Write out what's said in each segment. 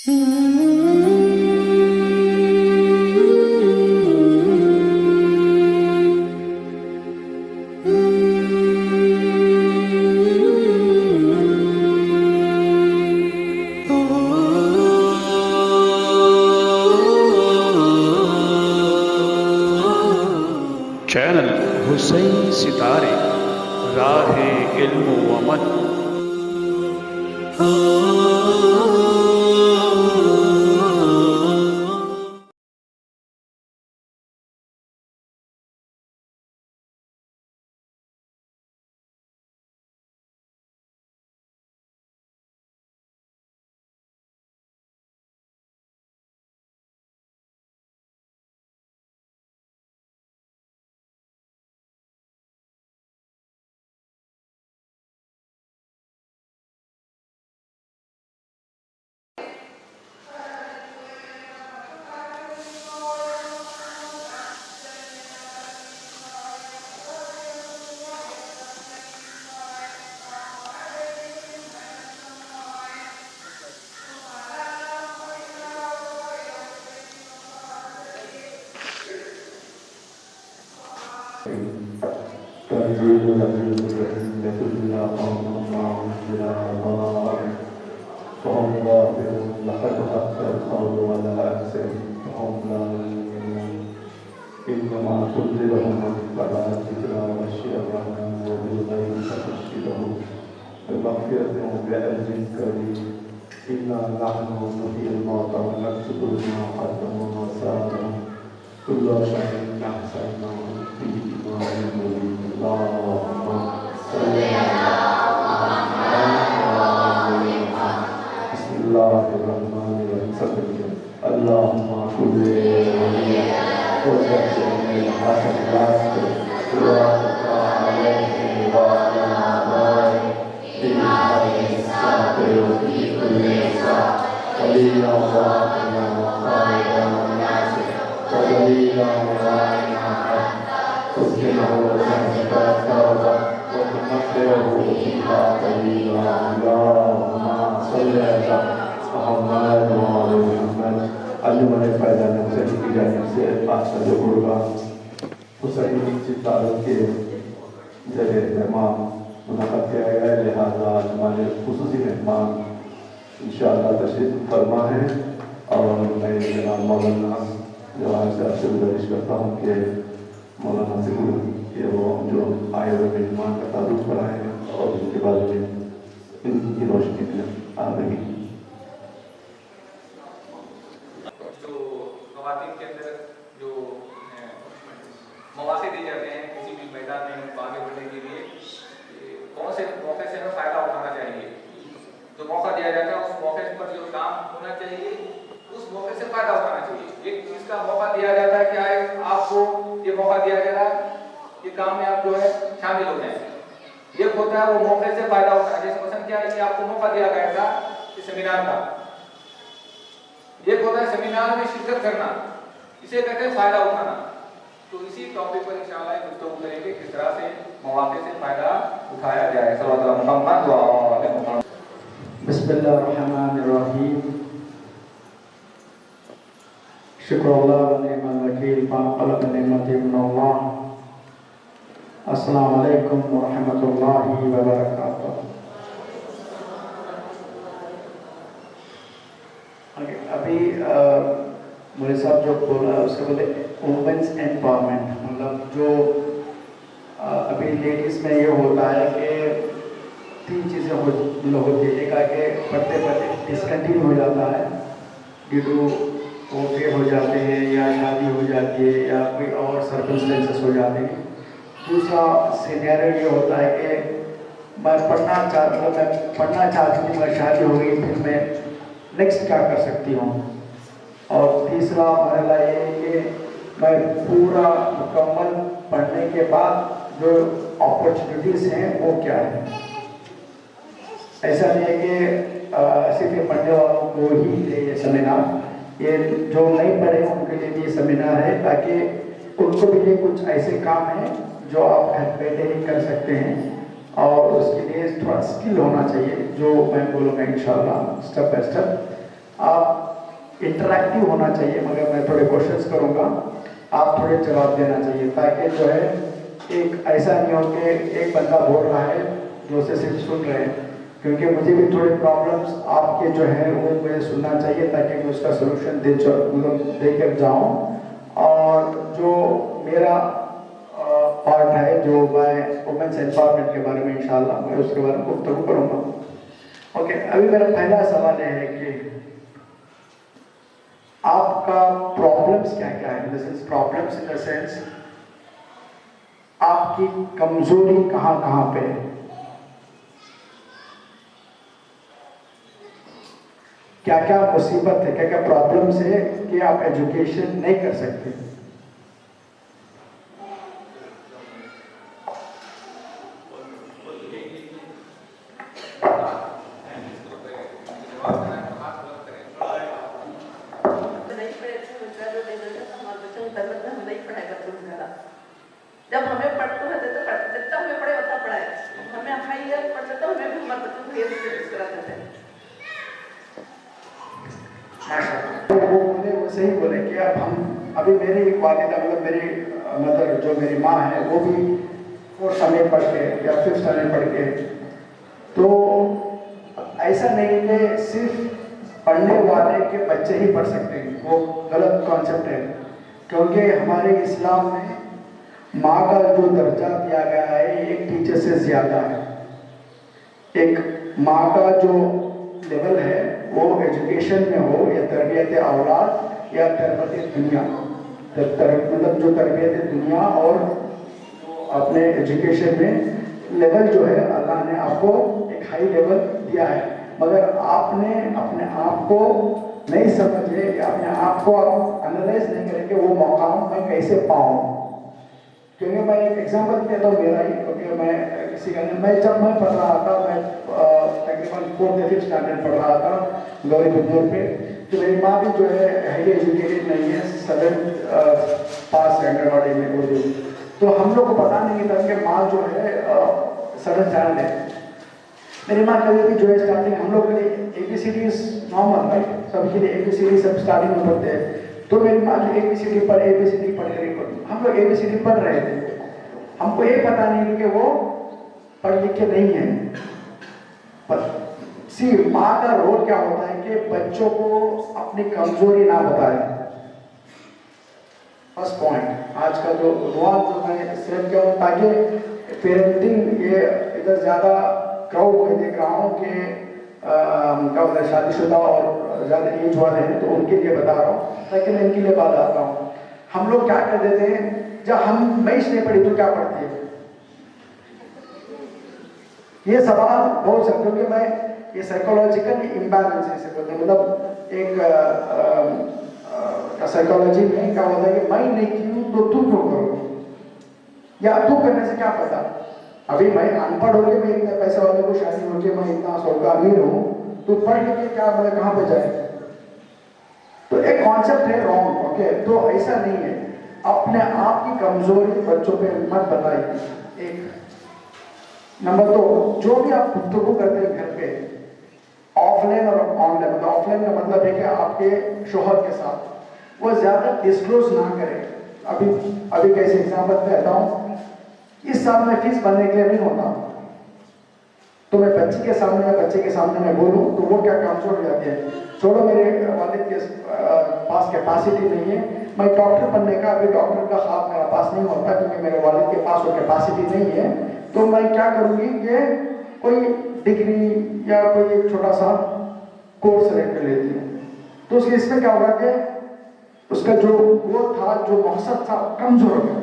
Channel Hussain सितारे राहे इल्म व अमल। आप इंटरैक्टिव होना चाहिए, मगर मैं थोड़े क्वेश्चंस करूँगा, आप थोड़े जवाब देना चाहिए, ताकि जो है एक ऐसा नहीं हो कि एक बंदा बोल रहा है दूसरे सिर्फ सुन रहे हैं, क्योंकि मुझे भी थोड़े प्रॉब्लम्स आपके जो है वो मुझे सुनना चाहिए ताकि मैं उसका सोल्यूशन दे कर जाऊँ। और जो मेरा पार्ट है, जो मैं वुमेन्स एम्पावरमेंट के बारे में इंशाल्लाह मैं उसके बारे में गुफ्तगू करूँगा। ओके, अभी मेरा पहला सवाल है कि आपका प्रॉब्लम्स क्या क्या है, in the sense problems in the sense आपकी कमजोरी कहाँ कहाँ पे है, क्या क्या मुसीबत है, क्या क्या प्रॉब्लम्स है कि आप एजुकेशन नहीं कर सकते। जब हमें पढ़ते रहते तो पढ़ते, जितना हमें पढ़े उतना पढ़ाए, हमें हाई पढ़ते तो हमें भी हमारे बच्चों को ये कराते थे। तो वो मुझे वो सही बोले कि अब हम अभी मेरी एक वालिदा मतलब मेरी मदर जो मेरी माँ है वो भी 4th स्टैंडर्ड पढ़ के या 5th स्टैंडर्ड पढ़ के, तो ऐसा नहीं कि सिर्फ पढ़ने वाले के बच्चे ही पढ़ सकते हैं, वो गलत कॉन्सेप्ट है। क्योंकि हमारे इस्लाम में माँ का जो दर्जा दिया गया है एक टीचर से ज़्यादा है। एक माँ का जो लेवल है वो एजुकेशन में हो या तरबियत औलाद या तरबियत दुनिया, मतलब जो तरबियत दुनिया और अपने एजुकेशन में लेवल जो है अल्लाह ने आपको एक हाई लेवल दिया है, मगर आपने अपने आप को नहीं समझे या अपने आप को एनालाइज नहीं करेंगे वो मकाम मैं कैसे पाऊँ। क्योंकि मैं एक एग्जाम्पल देता हूँ मेरा ही, क्योंकि मैं किसी का मैं जब मैं पढ़ रहा था, मैं तकरीबन 4th या 5th स्टैंडर्ड पढ़ रहा था गौरी बुजुर्ग पे, तो मेरी माँ भी जो है हाईली एजुकेटेड नहीं है, 7th पास आंगनवाड़ी में उर्दू, तो हम लोग को पता नहीं था कि माँ जो है 7th स्टैंडर्ड है। मेरी माँ कभी भी जो है स्टार्टिंग हम लोग के लिए ABCD नॉर्मल, राइट, सबके लिए ABCD सब स्टार्टिंग में पढ़ते हैं, तो मेरी माँ जो ABCD पढ़ कर हम लोग ABCD पढ़ रहे थे, हमको ये पता नहीं कि वो पढ़ लिख के नहीं है। पर सी माँ का रोल क्या होता है कि बच्चों को अपनी कमजोरी ना बताए। फर्स्ट पॉइंट आज का जो रुआन जो मैं सिर्फ क्या हूँ, ताकि पेरेंटिंग ये इधर ज़्यादा क्राउड में देख रहा हूँ कि क्या बोलते हैं शादीशुदा और ज़्यादा एज वाले हैं, तो उनके लिए बता रहा हूँ, ताकि मैं इनके लिए बात आता हूँ। हम लोग क्या कर देते हैं, जब हम मैच नहीं पढ़ी तो क्या पढ़ती है, ये सवाल बहुत सकते हो कि मैं ये साइकोलॉजिकल इम्बैलेंस है इसे बोलते हैं, मतलब एक साइकोलॉजी में क्या होता है कि मैं नहीं की हूँ तो तू क्यों करोगे, या तू करने से क्या पता। अभी मैं अनपढ़ होके मैं इतने पैसे वाले को शादी होके मैं इतना सौ का अमीर हूँ, तो पढ़ लिख के क्या मतलब कहाँ पे जाए, तो एक कॉन्सेप्ट है रॉन्ग। ओके, तो ऐसा नहीं है, अपने आप की कमजोरी बच्चों पे मत बताइए। एक नंबर 2, जो भी आप गुफ्तगू करते हैं घर पे, ऑफलाइन और ऑनलाइन, मतलब ऑफलाइन का मतलब है कि आपके शोहर के साथ वो ज्यादा डिस्क्लोज ना करें। अभी कैसे एग्जाम्पल देता हूँ, इस साल में फीस भरने के लिए नहीं होता, तो मैं बच्चे के सामने मैं बोलूँ तो वो क्या कमजोर हो जाते हैं। छोड़ो, मेरे वालिद के पास कैपेसिटी नहीं है, मैं डॉक्टर बनने का, अभी डॉक्टर का ख्वाब मेरे पास नहीं होता क्योंकि मेरे वालिद के पास वो कैपेसिटी नहीं है, तो मैं क्या करूँगी कि कोई डिग्री या कोई एक छोटा सा कोर्स सेलेक्ट कर लेती हूँ, तो उसके इसमें क्या होगा कि उसका जो वो था, जो मकसद था, कमजोर हो गया।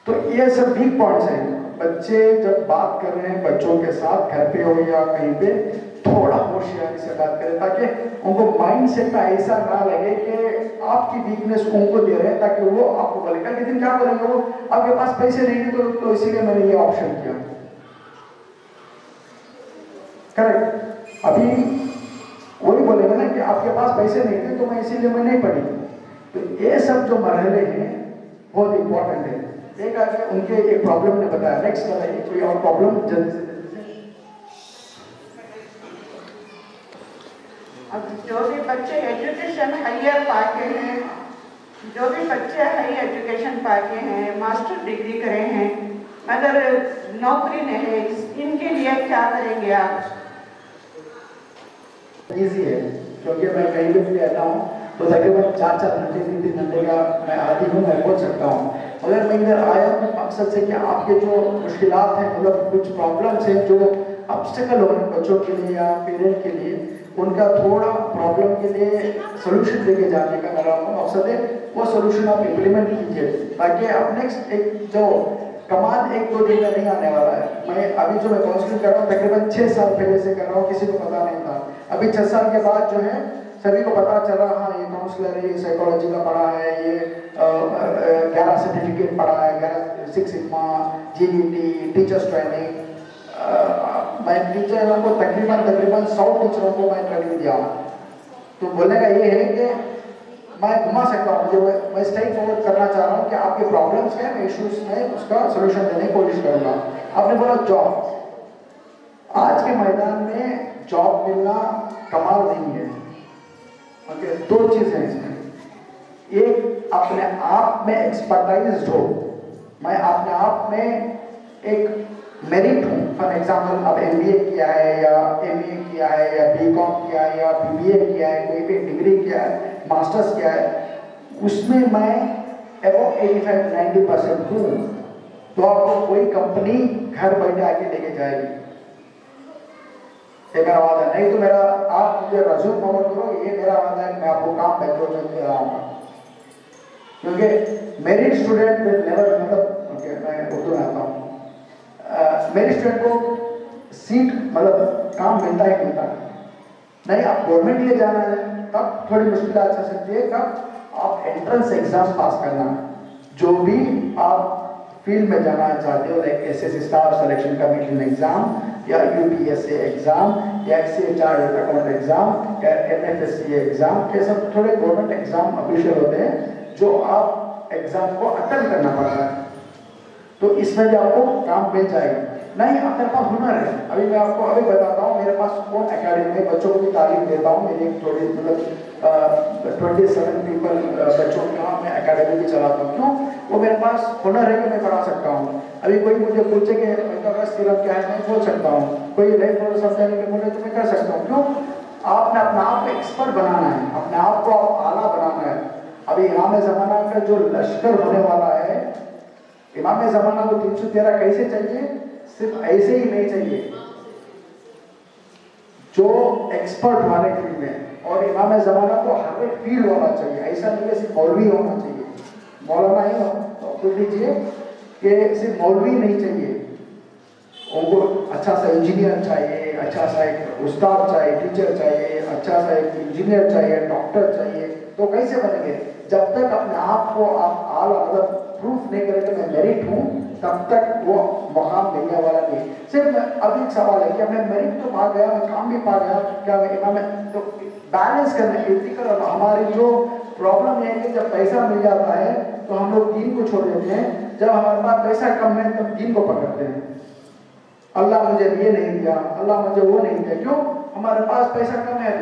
तो ये सब बिग पॉइंट्स हैं। बच्चे जब बात कर रहे हैं बच्चों के साथ, घर पे हो या कहीं पे, थोड़ा होशियारी से बात करें, ताकि उनको माइंड सेट में ऐसा ना लगे कि आपकी वीकनेस उनको दे रहे हैं ताकि वो आपको बोलेगा, लेकिन क्या बोलेंगे वो, आपके पास पैसे नहीं है तो इसीलिए मैंने ये ऑप्शन किया। करेक्ट, अभी वही बोलेगा ना कि आपके पास पैसे नहीं थे तो मैं इसीलिए मैं नहीं पढ़ी। तो ये सब जो मरहले हैं बहुत इंपॉर्टेंट है। एक आगे उनके एक प्रॉब्लम ने बताया, नेक्स्ट बताइए कोई और प्रॉब्लम जल्दी से। अब जो भी बच्चे एजुकेशन हायर पाके हैं, जो भी बच्चे हाई एजुकेशन पाके हैं, मास्टर डिग्री करे हैं, मगर नौकरी नहीं है, इनके लिए क्या करेंगे आप? ईजी है, क्योंकि मैं कहीं भी रहता हूँ तो तकरीबन 4-4 घंटे 3-3 घंटे का मैं आती हूँ, मैं बोल सकता हूँ। अगर मैं इधर आया हूँ मकसद से कि आपके जो मुश्किलात हैं, मतलब कुछ प्रॉब्लम्स हैं जो ऑब्स्टेकल हो रहे हैं बच्चों के लिए या पेरेंट के लिए, उनका थोड़ा प्रॉब्लम के लिए सोल्यूशन लेके जाने का मेरा मकसद है। वो सोल्यूशन आप इम्प्लीमेंट कीजिए ताकि आप नेक्स्ट एक जो कमाल 1-2 दिन में नहीं आने वाला है। मैं अभी जो मैं काउंसलिंग कर रहा हूँ तकरीबन 6 साल पहले से कर रहा हूँ, किसी को पता नहीं था। अभी 6 साल के बाद जो है सभी को पता चला, हाँ ये काउंसलर है, ये साइकोलॉजी का पढ़ा है, ये 11 सर्टिफिकेट पढ़ा है, 11 six sigma, GDT, teachers training. मैं टीचरों को तकरीबन 100 टीचरों को मैं ट्रेनिंग दिया हूँ। तो बोलने का ये है कि मैं घुमा सकता हूँ, मुझे मैं स्ट्रेट फॉरवर्ड करना चाह रहा हूँ कि आपके प्रॉब्लम्स हैं, इश्यूज में उसका सोल्यूशन देने की कोशिश करूँगा। आपने बोला जॉब, आज के मैदान में जॉब मिलना कमाल नहीं है। ओके, 2 चीज़ हैं इसमें। एक, अपने आप में एक्सपर्टाइज्ड हो, मैं अपने आप में एक मेरिट हूँ। फॉर एग्जाम्पल आप MBA किया है या MA किया है या BCom किया है या BBA किया है, कोई भी डिग्री किया है, मास्टर्स किया है, उसमें मैं अबाउट 85-90% हूँ, तो आपको कोई कंपनी घर बैठे आके लेके जाएगी। ये मेरा वादा नहीं तो मेरा आप मुझे रिज्यूम फॉरवर्ड करो, ये मेरा वादा है कि मैं आपको काम बैंगलोर में दे रहा हूँ, क्योंकि मेरिट स्टूडेंट विल नेवर, मतलब ओके मैं उर्दू में आता हूँ, मेरे स्टूडेंट को सीट मतलब काम मिलता है नहीं। आप गवर्नमेंट के लिए जाना है तब थोड़ी मुश्किल आ सकती है, कब आप एंट्रेंस एग्जाम पास करना, जो भी आप फील्ड में जाना चाहते हो, like SSC staff selection commission exam या UPSC एग्जाम या XCA चार्टर्ड अकाउंटेंट एग्जाम या NFSC एग्जाम, ये सब थोड़े गवर्नमेंट एग्जाम ऑफिशियल होते हैं जो आप एग्जाम को अटेंड करना पड़ता है। तो इसमें भी आपको काम मिल जाएगा। नहीं, आपके पास हुनर है। अभी मैं आपको अभी बताता हूँ, मेरे पास कौन एकेडमी में बच्चों को भी तालीम देता हूँ। मेरी एक थोड़ी मतलब 27 पीपल बच्चों का मैं एकेडमी भी चलाता हूँ। क्यों? वो मेरे पास हुनर है कि मैं पढ़ा सकता हूँ। अभी कोई मुझे पूछे कि सिर्फ क्या है, मैं बोल सकता हूँ। कोई लाइफ मॉडल समझाने के बोले तो मैं कर सकता हूँ। क्यों? आपने अपने आप को एक्सपर्ट बनाना है, अपने आप को आला बनाना है। अभी इमाम ज़माना का जो लश्कर होने वाला है, इमाम ज़माना को 313 कैसे चाहिए? सिर्फ ऐसे ही नहीं चाहिए, जो एक्सपर्ट हमारे फील्ड में, और इमाम ज़माना को हर एक फील्ड होना चाहिए। ऐसा नहीं है सिर्फ मौलवी होना चाहिए, मौलाना ही हो तो पूछ लीजिए कि सिर्फ मौलवी नहीं चाहिए, उनको अच्छा सा इंजीनियर चाहिए, अच्छा सा एक उस्ताद चाहिए, टीचर चाहिए, अच्छा सा एक इंजीनियर चाहिए, डॉक्टर चाहिए। तो कैसे बनेंगे? जब तक अपने आप को आप आला मतलब प्रूफ नहीं करेंगे मैं मेरिट हूँ, तब तक वो मकाम मिलने वाला नहीं। सिर्फ अभी एक सवाल है कि मैं मेरिट तो पा गया, मैं काम भी पा गया, क्या मैं तो बैलेंस करना एथिकल। और हमारी जो प्रॉब्लम है कि जब पैसा मिल जाता है तो हम लोग दीन को छोड़ देते हैं, जब हमारे पास पैसा कम है तब दीन को पकड़ते हैं। अल्लाह मुझे ये नहीं दिया, अल्लाह मुझे वो नहीं दिया। क्यों? हमारे पास पैसा कम है।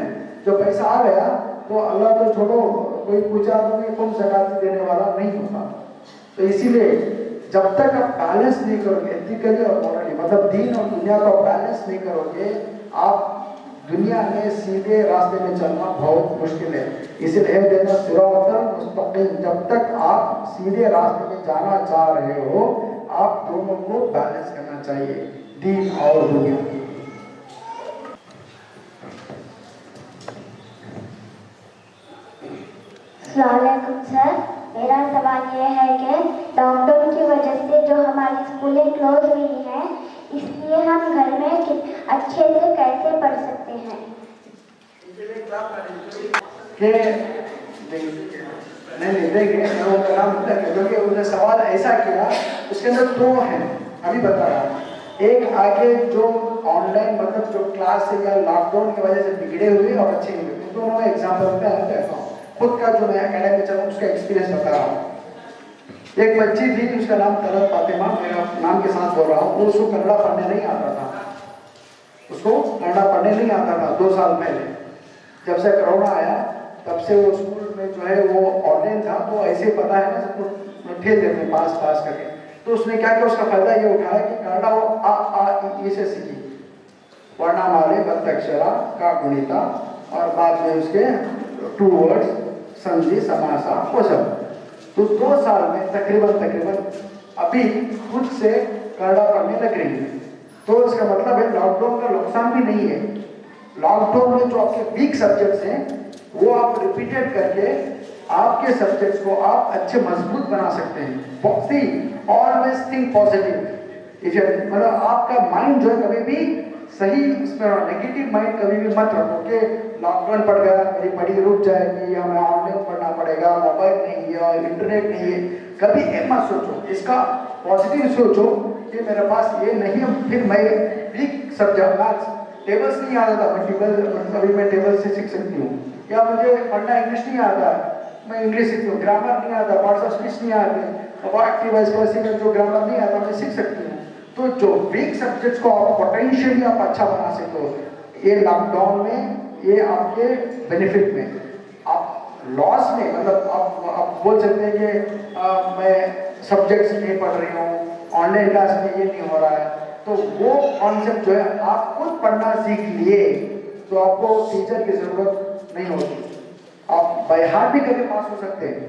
जो पैसा आ गया तो अल्लाह तो छोड़ो, कोई पूछा तो मैं कौन ज़कात देने वाला नहीं होता। तो इसीलिए जब तक आप बैलेंस नहीं करोगे एथिकली और मॉरली, मतलब दीन और दुनिया को बैलेंस नहीं करोगे, आप दुनिया में सीधे रास्ते में चलना बहुत मुश्किल है। इसलिए देना सिरातल मुस्तकीम, जब तक आप सीधे रास्ते में जाना चाह रहे हो, आप दोनों को बैलेंस करना चाहिए, दीन और दुनिया। अस्सलाम वालेकुम सर, मेरा सवाल ये है कि लॉकडाउन की वजह से जो हमारी स्कूलें क्लोज हुई हैं, इसलिए हम घर में अच्छे से कैसे पढ़ सकते हैं? नहीं देखिए, क्योंकि उसने सवाल ऐसा किया, उसके अंदर 2 हैं, अभी बता रहा हूँ। एक आगे जो ऑनलाइन मतलब जो क्लास से या लॉकडाउन की वजह से बिगड़े हुए और अच्छे हुए, उन दोनों में एग्जाम्पल मैं खुद का जो मैं एकेडमी चला उसका एक्सपीरियंस बता रहा हूँ। एक बच्ची थी, उसका नाम तलत फातिमा, मेरा नाम के साथ बोल रहा हूँ। उसको कन्नड़ा पढ़ने नहीं आता था, उसको कन्नड़ा पढ़ने नहीं आता था 2 साल पहले। जब से कोरोना आया तब से वो स्कूल में जो है वो ऑनलाइन था, तो ऐसे पता है ना सबको ठेल देते हैं पास पास करके। तो उसने क्या किया, उसका फायदा ये उठाया कि कन्नड़ा वो आ ई से सीखी, वर्णमाले बद्धाक्षरा का गुणिता, और बाद में उसके 2 वर्ड्स संधि समासा वो सब। तो 2 साल में तकरीबन अभी खुद से कन्नड़ा पढ़ने लग रही है। तो इसका मतलब है लॉकडाउन का नुकसान भी नहीं है। लॉकडाउन में जो आपके वीक सब्जेक्ट्स हैं वो आप रिपीटेड करके आपके सब्जेक्ट्स को आप अच्छे मजबूत बना सकते हैं। सी ऑलवेज थिंक पॉजिटिव। इफ मतलब आपका माइंड जो है कभी भी सही इसमें, नेगेटिव माइंड कभी भी मत रखो कि लॉकडाउन पड़ गया, मेरी पढ़ाई रुक जाएगी, या मैं ऑनलाइन पढ़ना पड़ेगा, मोबाइल नहीं है और इंटरनेट नहीं है। कभी ये मत सोचो, इसका पॉजिटिव सोचो कि मेरे पास ये नहीं है, फिर मैं वीक सब्जेक्ट मैथ्स टेबल्स नहीं आता था, मैं कभी मैं टेबल से सीख सकती हूँ, या मुझे पढ़ना इंग्लिश नहीं आता मैं इंग्लिश सीखती हूँ, ग्रामर नहीं आता, पार्ट्स ऑफ स्पीच नहीं आते, एक्टिव वॉइस पैसिव जो ग्रामर नहीं आता मैं सीख सकती हूँ। तो जो वीक सब्जेक्ट्स को आप पोटेंशियली आप अच्छा बना सकते हो, ये लॉकडाउन में ये आपके बेनिफिट में। आप लॉस में मतलब आप बोल सकते हैं कि मैं सब्जेक्ट्स नहीं पढ़ रही हूँ, ऑनलाइन क्लास में ये नहीं हो रहा है, तो वो कॉन्सेप्ट जो है आप खुद पढ़ना सीख लिए तो आपको टीचर की जरूरत नहीं होती। आप बाय हार्ट भी करके पास हो सकते हैं।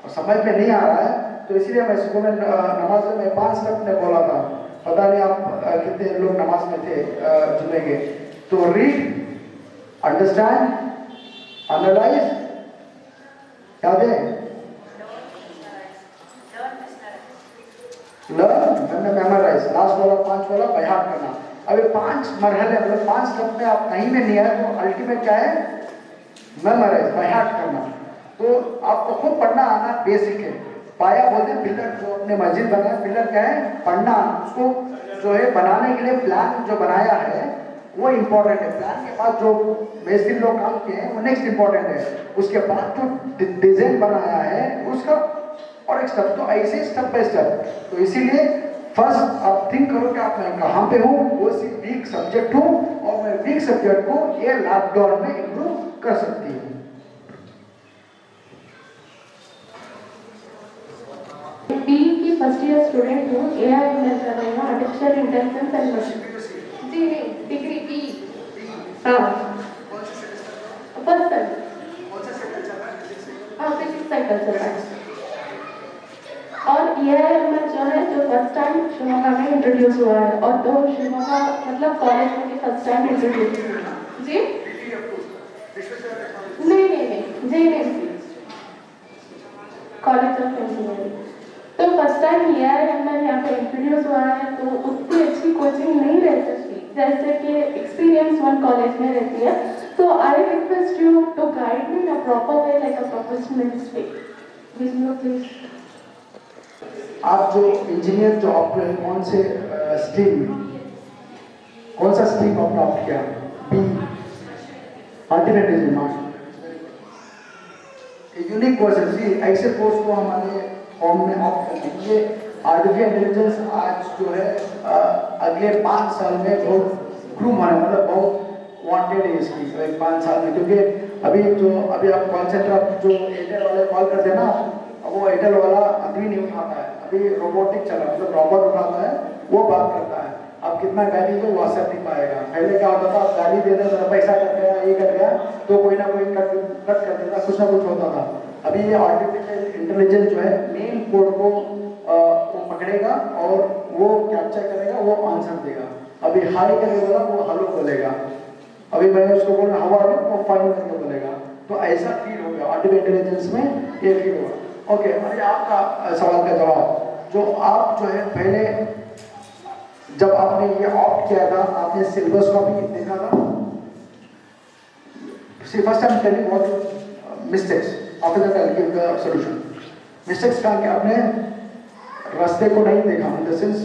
और समझ में नहीं आ रहा है तो इसलिए मैं सुबह में नमाज में 5 स्टेप ने बोला था, पता नहीं आप कितने लोग नमाज में थे जुड़ेंगे। तो रीड, अंडरस्टैंड, एनालाइज, याद है, लर्न, मैंने मेमोराइज, लास्ट वाला 5 वाला बाय हार्ट करना। अब ये 5 मरहले मतलब 5 स्टेप में आप कहीं में नहीं आए तो अल्टीमेट क्या है, मेमोराइज, बाय हार्ट करना। तो आपको खुद पढ़ना आना बेसिक है। पाया बोलते हैं पिलर, जो अपने मस्जिद बनाया पिलर क्या है, पढ़ना। उसको जो है बनाने के लिए प्लान जो बनाया है वो इम्पोर्टेंट है। प्लान के बाद जो मिस्त्री लोग काम किए हैं वो नेक्स्ट इम्पोर्टेंट है। उसके बाद जो डिजाइन बनाया है उसका और एक स्टेप, तो ऐसे स्टेप बाय स्टेप। तो इसीलिए फर्स्ट आप थिंक करो कि आप मैं कहाँ पे हूँ, वो सिर्फ वीक सब्जेक्ट हूँ और मैं वीक सब्जेक्ट को ये लॉकडाउन में इम्प्रूव कर सकती हूँ। बीई की फर्स्ट ईयर स्टूडेंट हूँ, एआई में कर रही हूँ, आर्टिफिशियल इंटेलिजेंस एंड मशीन। जी नहीं, डिग्री बी। हाँ फर्स्ट टाइम, हाँ फिजिक्स साइकिल चल रहा है। और एआई में जो है जो फर्स्ट टाइम शिमोगा में इंट्रोड्यूस हुआ है, और तो शिमोगा मतलब कॉलेज में भी फर्स्ट टाइम इंट्रोड्यूस हुआ। जी नहीं जी नहीं, कॉलेज ऑफ इंजीनियरिंग। तो फर्स्ट टाइम एआई एमएल यहाँ पे इंट्रोड्यूस हुआ है, तो उतनी अच्छी कोचिंग नहीं रह सकती जैसे कि एक्सपीरियंस 1 कॉलेज में रहती है। तो I request you to guide me in a proper way, like a professionalist way. Please. आप जो इंजीनियर जो ऑप्ट है कौन से स्ट्रीम, कौन सा स्ट्रीम आपने ऑप्ट किया? B, alternate engineering. Unique course है, ऐसे कोर्स को हमारे फॉर्म में ऑप्ट करते हैं। आर्टिफिशियल इंटेलिजेंस आज जो है अगले 5 साल में बहुत ग्रूम होने, मतलब बहुत वांटेड है इसकी 5 साल में। क्योंकि अभी आप कॉल सेंटर जो एयरटेल वाले कॉल करते हैं ना, वो एयरटेल वाला अभी नहीं उठाता है, अभी रोबोटिक चला, मतलब रॉबोट उठाता है, वो बात करता है। आप कितना गाली तो व्हाट्सएप नहीं पाएगा। पहले क्या होता था, आप गाली देते थे, पैसा कट गया, ये कट गया, तो कोई ना कोई कट कर देता, कुछ ना कुछ होता था। अभी ये आर्टिफिशियल इंटेलिजेंस जो है मेन कोड को वो पकड़ेगा और वो कैप्चर करेगा, वो आंसर देगा। अभी हाई करेगा वो हेलो बोलेगा, अभी मैंने उसको बोला हाउ आर यू, वो फाइन करके बोलेगा। तो ऐसा फील हो गया आर्टिफिशियल इंटेलिजेंस में, ये फील होगा। ओके, अभी आपका सवाल का जवाब, जो आप जो है पहले जब आपने ये ऑप्ट किया था, आपने सिलेबस को भी देखा था? See, first I'm telling what mistakes. After that I'll give the solution. Mistakes का कि आपने रास्ते को नहीं देखा, in the sense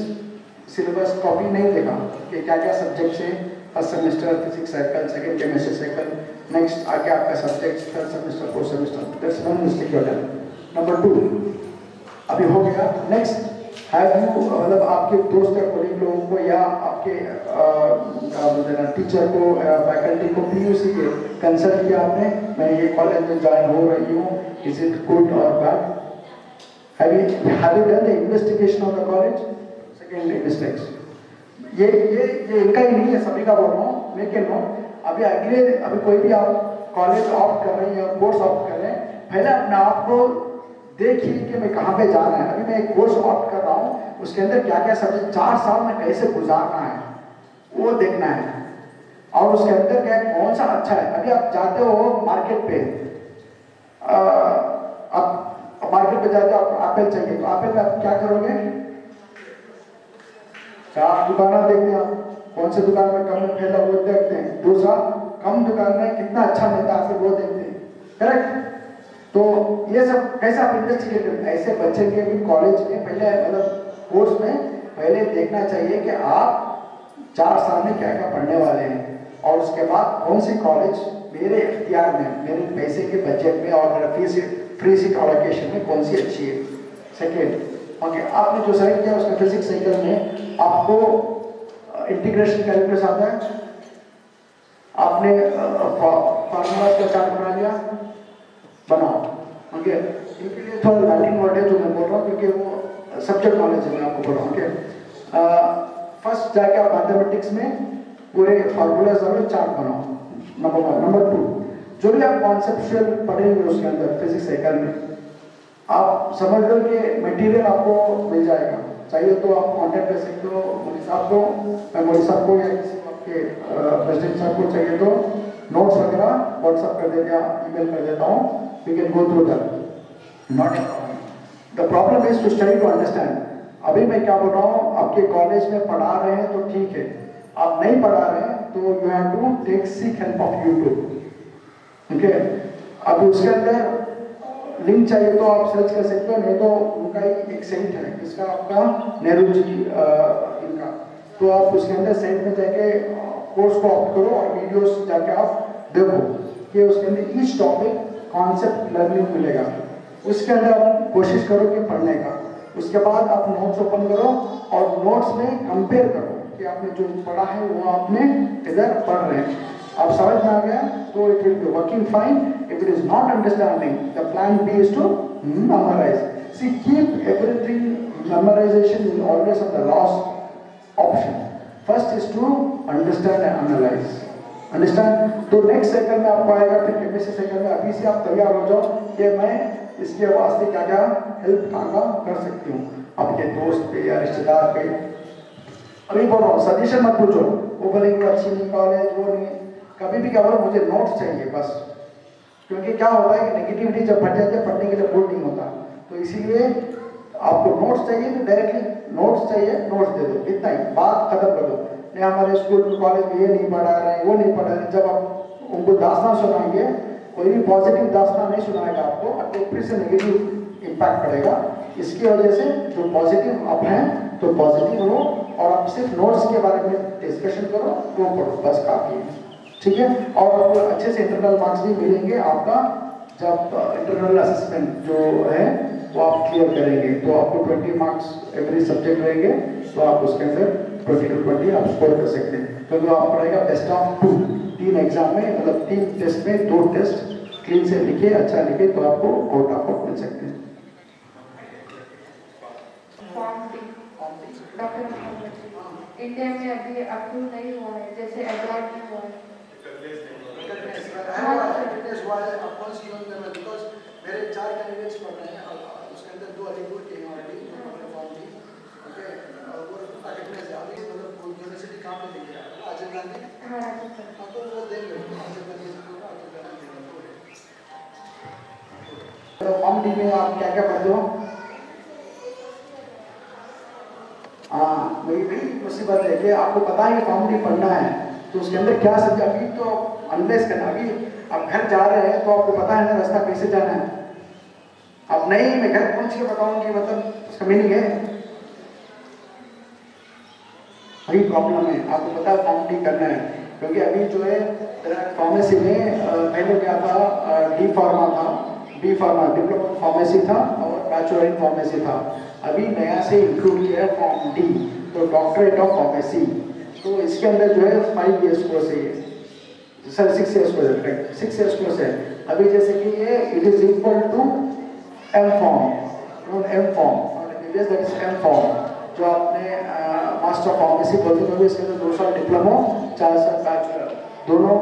syllabus copy नहीं देखा कि क्या क्या सब्जेक्ट है। First semester physics cycle, second chemistry cycle, next आगे आपका subject third semester fourth semester. That's one mistake you have done. Number 2 अभी हो गया। नेक्स्ट मतलब आपके दोस्त या कोलिग लोगों को या आपके टीचर को फैकल्टी को PUC के कंसल्ट किया आपने, मैं ये कॉलेज में ज्वाइन हो रही हूँ, इज इट गुड और bad? Have you done the investigation of the college? Second mistakes. ये इनका ही नहीं है, सभी का बोल रहा हूँ। लेकिन अभी कोई भी आप कॉलेज ऑप्ट कर रहे हैं या कोर्स ऑप्ट कर रहे हैं, पहले अपने आप को देखिए कि मैं कहाँ पे जाना है। अभी मैं एक कोर्स ऑप्ट कर रहा हूँ, उसके अंदर क्या क्या सब्जेक्ट 4 साल में कैसे गुजारना है वो देखना है, और उसके अंदर क्या कौन सा अच्छा है। अभी आप जाते हो मार्केट पे, आप मार्केट पे जाते हो, आपको एप्पल चाहिए, तो एप्पल में आप क्या करोगे? 4 दुकानें देखते हैं आप, कौन से दुकान में कम फैला वो देखते हैं, दूसरा कम दुकान में कितना अच्छा मिलता है वो देखते हैं, करेक्ट? तो ये सब कैसे आप इन्वेस्टिगेट करते हैं? ऐसे बच्चे के भी कॉलेज में पहले मतलब कोर्स में पहले देखना चाहिए कि आप 4 साल में क्या क्या पढ़ने वाले हैं, और उसके बाद कौन सी कॉलेज मेरे इख्तियार में, मेरे पैसे के बजट में और मेरा फ्री सीट एलोकेशन में कौन सी अच्छी है। सेकेंड, ओके, आपने जो सेलेक्ट किया उसका फिजिक्स साइकिल में आपको इंटीग्रेशन कैलकुलस आता है, आपने फार्मूला का चार्ट बना लिया, बनाओ। ओके, इनके लिए थोड़ा लैटिन वर्ड है जो मैं बोल रहा हूँ क्योंकि वो सब्जेक्ट नॉलेज है, मैं आपको बोल रहा हूँ। ओके, फर्स्ट जाके आप मैथमेटिक्स में पूरे फार्मूला चार्ट बनाओ, नंबर 1। नंबर 2, जो भी आप कॉन्सेप्चुअल पढ़ेंगे उसके अंदर फिजिक्स साइकिल में, आप समझ लो कि मटेरियल आपको मिल जाएगा। चाहिए तो आप कांटेक्ट कर सकते हो मोदी साहब को, मैं मोदी साहब को या किसी आपके प्रेसिडेंट साहब को चाहिए तो नोट्स वगैरह व्हाट्सअप कर देगा, ईमेल कर देता हूँ, we can go through that, not a problem. The problem is to study to understand. अभी मैं क्या बोल रहा हूँ, आपके कॉलेज में पढ़ा रहे हैं तो ठीक है, आप नहीं पढ़ा रहे हैं तो you have to take seek help of YouTube. Okay, अब उसके अंदर लिंक चाहिए तो आप सर्च कर सकते हो, नहीं तो उनका एक साइट है इसका, आपका नेहरू जी इनका, तो आप उसके अंदर साइट में जाके कोर्स को ऑप्ट करो और वीडियोस जाके आप देखो कि उसके अंदर ईच टॉपिक कॉन्सेप्ट लर्निंग मिलेगा, उसके अंदर आप कोशिश करो कि पढ़ने का। उसके बाद आप नोट्स ओपन करो और नोट्स में कंपेयर करो कि आपने जो पढ़ा है वो आपने इधर पढ़ रहे हैं, आप समझ में आ गया तो it will be working fine. If it is not understanding, the plan B is to memorize. See, keep everything memorization is always on the last option. First is to understand and analyze. Understand? तो next cycle में आपको आएगा, फिर chemistry cycle में अभी से आप तैयार हो जाओ कि मैं इसके वास्ते क्या क्या हेल्प कहाँ कर सकती हूँ, आपके दोस्त पे या रिश्तेदार पे। अभी बोल रहा हूँ, सजेशन मत पूछो, वो बोलेंगे अच्छी नहीं कॉलेज, वो नहीं, कभी भी क्या बोलो मुझे नोट्स चाहिए बस, क्योंकि क्या होता है कि नेगेटिविटी जब बढ़ जाती है पढ़ने के लिए मूड नहीं होता, तो इसीलिए आपको नोट्स चाहिए तो डायरेक्टली नोट्स चाहिए, नोट्स दे दो, इतना ही, बात खत्म कर दो। नहीं हमारे स्कूल कॉलेज में ये नहीं पढ़ा रहे, वो नहीं पढ़ा रहे, जब आप उनको दास्तान सुनाएंगे, कोई भी पॉजिटिव दास्तान नहीं सुनाएगा आपको फिर से नेगेटिव इम्पैक्ट पड़ेगा। इसकी वजह से जो पॉजिटिव आप हैं तो पॉजिटिव हो, और आप सिर्फ नोट्स के बारे में डिस्कशन करो, वो पढ़ो, बस काफ़ी है, ठीक है। और आपको अच्छे से इंटरनल मार्क्स भी मिलेंगे आपका, जब इंटरनल असेसमेंट जो है वो आप क्लियर करेंगे तो आपको 20 मार्क्स एवरी सब्जेक्ट रहेंगे, तो आप उसके अंदर 20 to 20 आप स्कोर कर सकते हैं। तो आप पढ़ेगा बेस्ट ऑफ 2, 3 एग्जाम में, मतलब 3 टेस्ट में 2 टेस्ट क्लीन से लिखे, अच्छा लिखे, तो आपको कोटा को मिल सकते हैं। इंडिया में अभी अप्रूव नहीं हुआ है, जैसे एडवर्ड में हुआ है। मेरे 4 कैंडिडेट्स पढ़ रहे हैं, उसके अंदर 2 अलीपुर के ऑलरेडी फॉर्म थी, ओके, और वो अटेंडेंस है अभी, मतलब यूनिवर्सिटी काम में लेके आ रहा है अजय गांधी, हाँ तो वो देंगे अजय गांधी तो फॉर्म डी में आप क्या क्या पढ़ते हो? हाँ, वही मुसीबत है कि आपको पता है कि फॉर्म डी पढ़ना है, तो उसके अंदर क्या सब्जेक्ट, अभी तो अनलेस करना, अभी आप घर जा रहे हैं तो आपको पता है ना रास्ता कैसे जाना है, अब नहीं मैं घर पहुंच के बताऊंगी मतलब उसका मीनिंग है, वही प्रॉब्लम है। आपको पता है फॉर्म डी करना है, क्योंकि अभी जो है फार्मेसी में पहले क्या था, डी फार्मा था, डी फार्मा डिप्लोमा फार्मेसी था और बैचलर इन फार्मेसी था, अभी नया से इंक्लूड किया है फॉर्म डी, तो डॉक्टरेट ऑफ फार्मेसी। तो इसके अंदर जो है 5 इयर्स कोर्स है ये, सर 6 इयर्स कोर्स है, 6 इयर्स कोर्स है। अभी जैसे कि ये it is equal to M form, M form that is M form, जो आपने मास्टर ऑफ फार्मेसी बोलते हैं, इसके अंदर 2 साल डिप्लोमा 4 साल बैचलर, दोनों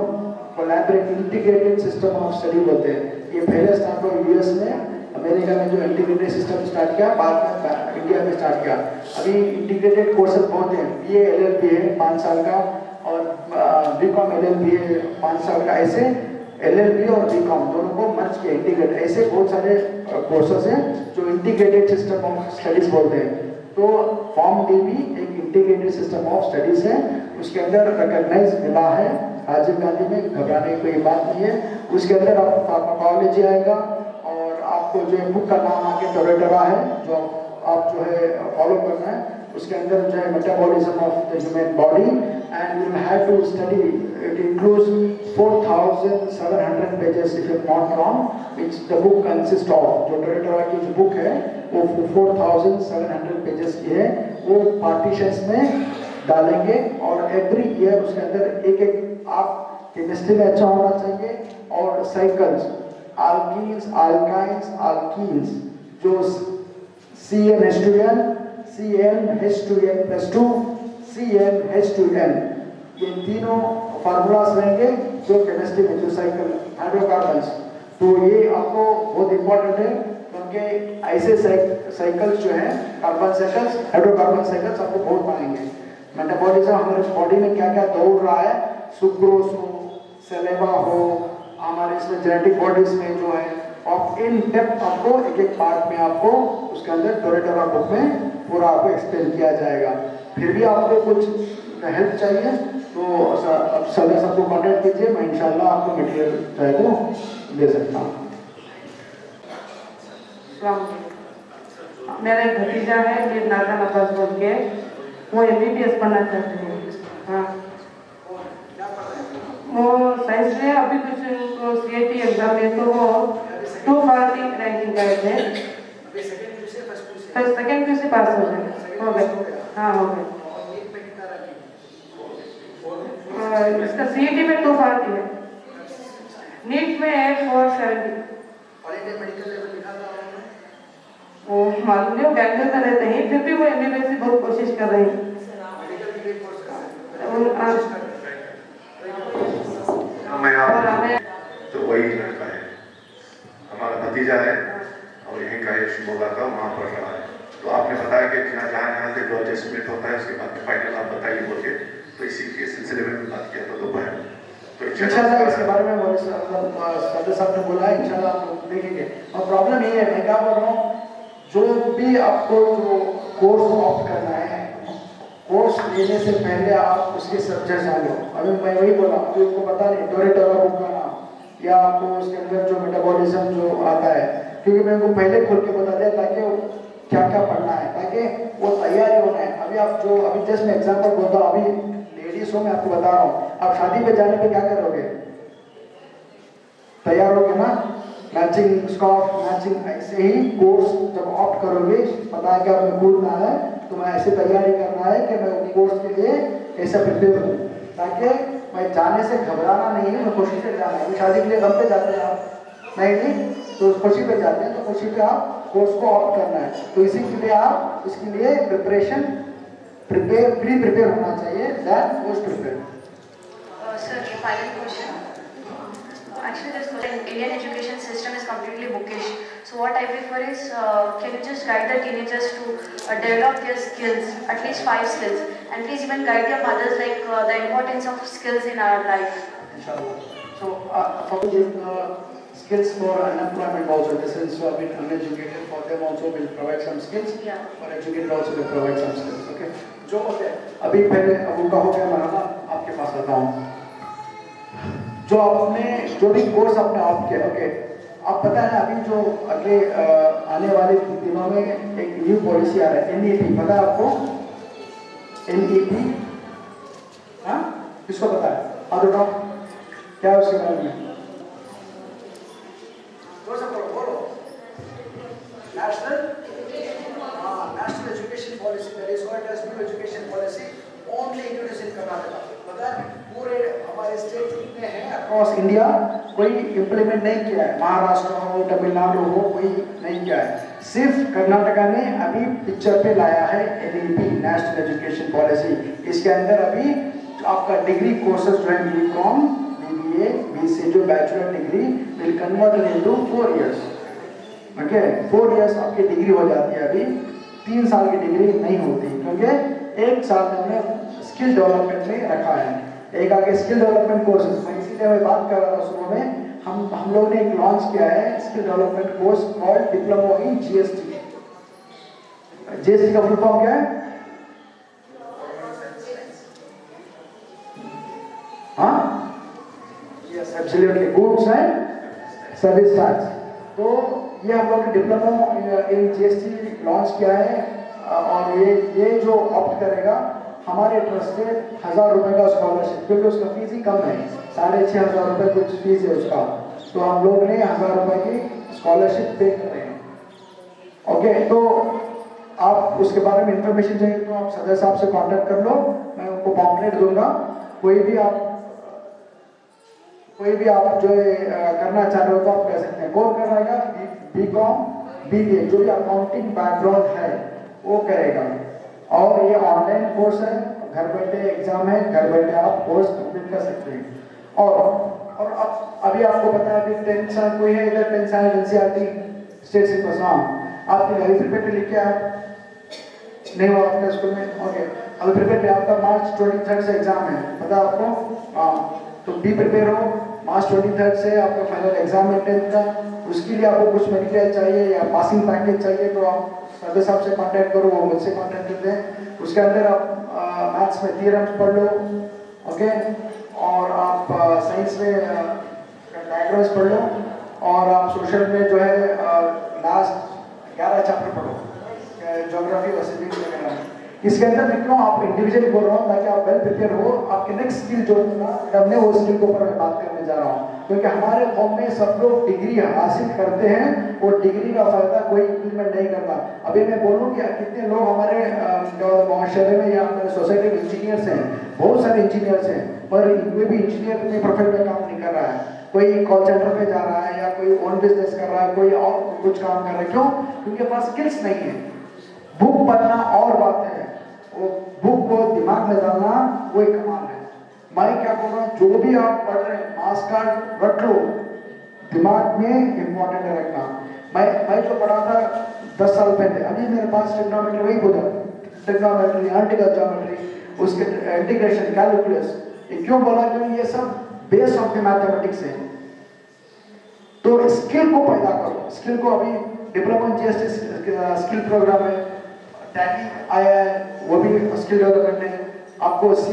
collaborate integrated system of study बोलते हैं। ये पहले स्टार्ट हुआ यूएस में, अमेरिका में जो इंटीग्रेटेड सिस्टम स्टार्ट किया, बाद में इंडिया में स्टार्ट किया। अभी इंटीग्रेटेड कोर्सेज बहुत हैं, बीए एलएलबी है 5 साल का, और बीकॉम एलएलबी है 5 साल का, ऐसे एलएलबी और बीकॉम दोनों को मर्ज किया, इंटीग्रेट, ऐसे बहुत सारे कोर्सेज हैं जो इंटीग्रेटेड सिस्टम ऑफ स्टडीज बोलते हैं। तो फॉर्म डी भी एक इंटीग्रेटेड सिस्टम ऑफ स्टडीज है, उसके अंदर रिकॉग्नाइज मिला है राजीव गांधी में, घबराने की कोई बात नहीं है। उसके अंदर आपको फार्माकोलॉजी आएगा, और आपको जो है बुक का नाम आगे टोरेटरा है, जो आप जो है फॉलो करना है। उसके अंदर जो है metabolism of the human body, and you have to study, it includes 4700 pages if you not wrong, which the book consist of, जो टोरेटरा की जो बुक है वो 4700 पेजेस की है। वो पार्टीशंस में डालेंगे, और एवरी ईयर उसके अंदर एक आप केमिस्ट्री में अच्छा होना चाहिए, और साइकिल्स, alkenes, alkynes, alkenes, जो CnH2n, CnH2n+2, CnH2n, ये तीनों फार्मूलास रहेंगे जो केमिस्ट्री में, जो साइकिल हाइड्रोकार्बन्स। तो ये आपको बहुत इंपॉर्टेंट है, क्योंकि ऐसे साइकिल्स जो हैं, कार्बन साइकिल्स, हाइड्रोकार्बन साइकिल्स आपको बहुत मांगेंगे। मेटाबॉलिज्म हमारे बॉडी में क्या क्या दौड़ रहा है, सुक्रोज हो, सेलेवा हो, हमारे इसमें जेनेटिक बॉडीज में जो है, और इन डेप्थ आपको एक एक पार्ट में आपको उसके अंदर टोरेटरा बुक में पूरा आपको एक्सप्लेन किया जाएगा। फिर भी आपको कुछ हेल्प चाहिए तो अब सदा सबको कॉन्टेक्ट कीजिए, मैं इंशाल्लाह आपको मटेरियल चाहे तो दे सकता हूँ। मेरा एक भतीजा है, ये नाज़ा नवाज बोल के, वो MBBS बनना चाहते हैं। हाँ, वो साइंस में अभी कुछ उनको CAT एग्जाम में तो वो 240 रैंकिंग गए थे, सेकेंड पीयूसी पास हो गए। हाँ हो गए। इसका CAT में 240 है, नीट में है 470। वो मालूम नहीं, वो बैंगलोर में रहते हैं, फिर भी वो MBBS की बहुत कोशिश कर रहे हैं। तो वही लड़का है, हमारा भतीजा है, और यहीं का है, शिमोगा का, वहाँ पढ़ रहा है। तो आपने बताया कि जहाँ से लॉ टेस्टमेंट होता है, उसके बाद फाइनल आप बताइए बोले, तो इसी के सिलसिले में बात किया था दोपहर। तो इंशाल्लाह इसके बारे में सदर साहब ने बोला, इंशाल्लाह आप लोग देखेंगे। और प्रॉब्लम ये है, मैं क्या बोल रहा हूँ, जो भी आपको जो कोर्स ऑप्ट करना है, कोर्स लेने से पहले आप उसके सब्जेक्ट जानो। अभी मैं वही बोला, आपको इसको पता नहीं टोरेटरा बुक का नाम, या आपको उसके अंदर जो मेटाबॉलिज्म जो आता है, क्योंकि मैं उनको पहले खोल के बता दिया ताकि क्या क्या पढ़ना है, ताकि वो तैयारी होना है। अभी आप जो, अभी जस्ट मैं एग्जाम्पल बोलता हूँ, अभी लेडीज हो, मैं आपको बता रहा हूँ, आप शादी पे जाने पे क्या करोगे, तैयार होगे ना, मैचिंग स्कार्फ, मैचिंग, ऐसे ही कोर्स जब ऑप्ट करोगे, पता है कि आपने कूदना है, तो मैं ऐसे तैयारी करना है कि मैं कोर्स के लिए ऐसा प्रिपेयर हूँ, ताकि मैं जाने से घबराना नहीं है, मैं खुशी से जाना है। शादी के लिए गम पे जाते हैं आप नहीं, तो खुशी पे जाते हैं, तो खुशी पे आप कोर्स को ऑप्ट करना है। तो इसी के लिए आप इसके लिए प्रिपरेशन प्री प्रिपेयर होना चाहिए, that post prepare. Sir, final question. Actually, this Indian education system is completely bookish. So what I prefer is, can you just guide the teenagers to develop their skills, at least 5 skills, and please even guide their mothers like the importance of skills in our life. Inshallah. So for skills for unemployment also, this is so a bit uneducated, for them also will provide some skills. Yeah. For educated also will provide some skills. Okay. जो अभी पहले अबू का हो गया, मराना आपके पास आता हूँ। जो आपने जो भी कोर्स आपने ऑप्ट किया, ओके, आप पता है अभी जो अगले आने वाले दिनों में एक न्यू पॉलिसी आ रहा है, NEP, पता है आपको NEP? हाँ, किसको पता है? हाँ बताओ, क्या है उसके बारे में? बोलो, national national education policy only introduced in Karnataka. पता है पूरे हमारे स्टेट जितने हैं अक्रॉस इंडिया कोई इम्प्लीमेंट नहीं किया है, महाराष्ट्र हो, तमिलनाडु हो, कोई नहीं किया है। सिर्फ कर्नाटका ने अभी पिक्चर पे लाया है NEP नेशनल एजुकेशन पॉलिसी। इसके अंदर अभी आपका डिग्री कोर्सेज जो है BCom, BBA, BCA जो bachelor degree will convert into 4 years। Okay 4 years आपकी डिग्री हो जाती है, अभी 3 साल की डिग्री नहीं होती, क्योंकि 1 साल हमने स्किल डेवलपमेंट में रखा है। एक आगे स्किल डेवलपमेंट कोर्सेज, मैं इसीलिए मैं बात कर रहा था शुरू में, हम लोग ने एक लॉन्च किया है skill development course called diploma in GST। GST का फुल फॉर्म क्या है? हाँ, yes absolutely, goods and service tax. तो ये हम लोग ने डिप्लोमा इन GST लॉन्च किया है, और ये जो ऑप्ट करेगा हमारे ट्रस्ट से 1000 रुपए का स्कॉलरशिप, क्योंकि उसका फीस ही कम है, 6500 रुपए कुछ फीस है उसका, तो हम लोग ने 1000 रुपए की स्कॉलरशिप पे कर रहे हैं। ओके, तो आप उसके बारे में इंफॉर्मेशन चाहिए तो आप सदर साहब से कांटेक्ट कर लो, मैं उनको पॉम्पलेट दूंगा। कोई भी आप जो करना चाह रहे हो तो आप कह सकते हैं। कौन कर रहेगा? BCom, BBA, जो भी अकाउंटिंग बैकग्राउंड है वो करेगा। और ये ऑनलाइन कोर्स है, घर बैठे एग्जाम है, घर बैठे आप कोर्स कंप्लीट कर सकते हैं। और अब अभी आपको पता है, अभी 10th साल कोई है इधर, 10th साल NCERT स्टेट सिलेबस, आपके घर प्रिपेयर लिख के आप नहीं हो आपके स्कूल में? ओके, अभी प्रिपेयर आपका मार्च 23 से एग्जाम है, पता है आपको? हाँ, तो बी प्रिपेयर हो, मार्च 23 से आपका फाइनल एग्जाम है 10th का। उसके लिए आपको कुछ मटेरियल चाहिए या पासिंग पैकेज चाहिए तो आप सदर साहब से कांटेक्ट करो, वो मुझसे कांटेक्ट करते हैं। उसके अंदर आप मैथ्स में थियरम्स पढ़ लो, ओके, और आप साइंस में डायग्राम्स पढ़ लो, और आप सोशल में जो है लास्ट 11 चैप्टर पढ़ो, ज्योग्राफी और सिविक्स वगैरह। इसके अंदर मैं क्यों आप इंडिविजुअली बोल रहा हूँ, ताकि आप वेल प्रिपेयर हो, आपके नेक्स्ट स्किल जो होगा मैं वो स्किल के ऊपर मैं बात करने जा रहा हूँ। क्योंकि हमारे कौम में सब लोग डिग्री हासिल करते हैं, वो डिग्री का फायदा कोई इम्प्लीमेंट नहीं करता। अभी मैं बोलूँ कि कितने लोग हमारे माशरे में या हमारे सोसाइटी में इंजीनियर्स हैं, बहुत सारे इंजीनियर्स हैं, पर कोई भी इंजीनियर में प्रोफाइल में काम नहीं कर रहा है। कोई कॉल सेंटर पे जा रहा है, या कोई ओन बिजनेस कर रहा है, कोई और कुछ काम कर रहा है। क्यों? क्योंकि पास स्किल्स नहीं है। बुक पढ़ना और बात है, वो बुक को दिमाग में डालना वो एक कमाल है। मैं क्या बोल रहा हूँ, जो भी आप पढ़ रहे हैं मार्क्स कार्ड रख लो, दिमाग में इम्पोर्टेंट है रखना। मैं जो पढ़ा था 10 साल पहले, अभी मेरे पास ट्रिग्नोमेट्री वही बोला, ट्रिग्नोमेट्री, आर्टिकल ज्योमेट्री, उसके इंटीग्रेशन, कैलकुलस, ये क्यों बोला? क्योंकि ये सब बेस ऑफ द मैथमेटिक्स है। तो स्किल को पैदा करो, स्किल को अभी डिप्लोमा GST स्किल प्रोग्राम है, टैली आया है, वो भी स्किल डेवलपमेंट है। आपको C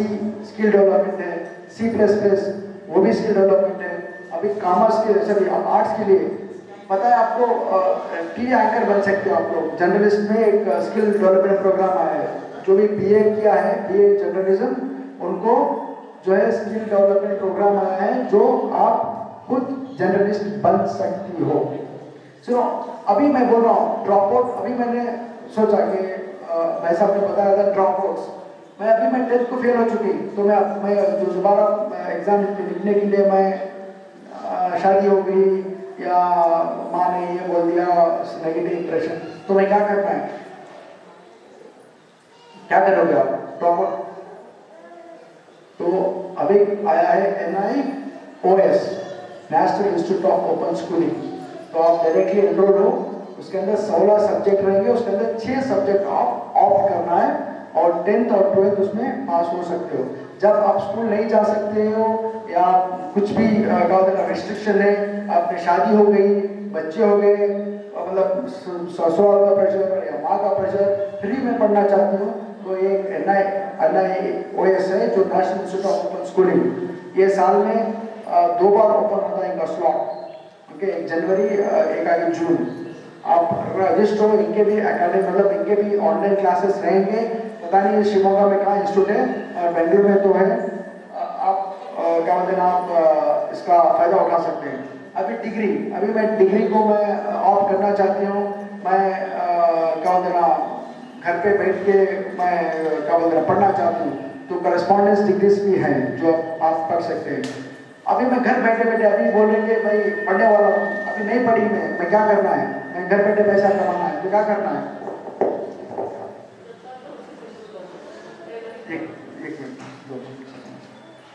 स्किल डेवलपमेंट है, C++ वो भी स्किल डेवलपमेंट है। अभी कॉमर्स के सभी आर्ट्स के लिए पता है आपको, टीवी एंकर बन सकते हो आप लोग। जर्नलिस्ट में एक स्किल डेवलपमेंट प्रोग्राम आया है, जो भी BA किया है, BA जर्नलिज्म, उनको जो है स्किल डेवलपमेंट प्रोग्राम आया है, जो आप खुद जर्नलिस्ट बन सकती हो। सुनो, अभी मैं बोल रहा हूँ ड्रॉप आउट, अभी मैंने सोचा कि भाई साहब ने बताया था ड्रॉप आउट्स, मैं 10th को फेल हो चुकी, तो मैं जो दोबारा एग्जाम लिखने के लिए मैं शादी हो गई या माँ ने ये बोल दिया नेगेटिव इंप्रेशन, तो मैं क्या करना है? क्या करोगे आप? Drop out. तो अभी आया है NIOS, national institute of open schooling, तो आप डायरेक्टली एनरोल हो। उसके अंदर 16 सब्जेक्ट रहेंगे, उसके अंदर 6 सब्जेक्ट आप ऑप्ट करना है, और 10th और 12th उसमें पास हो सकते हो। जब आप स्कूल नहीं जा सकते हो या कुछ भी रिस्ट्रिक्शन है, आपने शादी हो गई, बच्चे हो गए, मतलब ससुराल का प्रेशर या माँ का प्रेशर, फ्री में पढ़ना चाहते हो, तो एक NIOS है, जो national institute of open schooling, ये साल में 2 बार ओपन होता है इनका स्लॉट, ओके, 1 जनवरी, 1 आगे जून। आप रजिस्टर हो, इनके भी एकेडमी, मतलब इनके भी ऑनलाइन क्लासेस रहेंगे। पता नहीं शिमोगा में कहाँ इंस्टीट्यूट है, और बेंगलुरु में तो है। आप क्या बोलते हैं, आप इसका फायदा उठा सकते हैं। अभी मैं डिग्री को मैं ऑप्ट करना चाहती हूँ। मैं क्या बोलते हैं, घर पे बैठ के मैं क्या बोलते हैं पढ़ना चाहती हूँ तो करस्पॉन्डेंस डिग्रीज भी हैं जो आप पढ़ सकते हैं। अभी मैं घर बैठे बैठे अभी बोलेंगे भाई पढ़ने वाला हूँ, अभी नहीं पढ़ी मैं क्या करना है, मैं घर बैठे पैसा कमाना है तो क्या करना है। एक मिनट,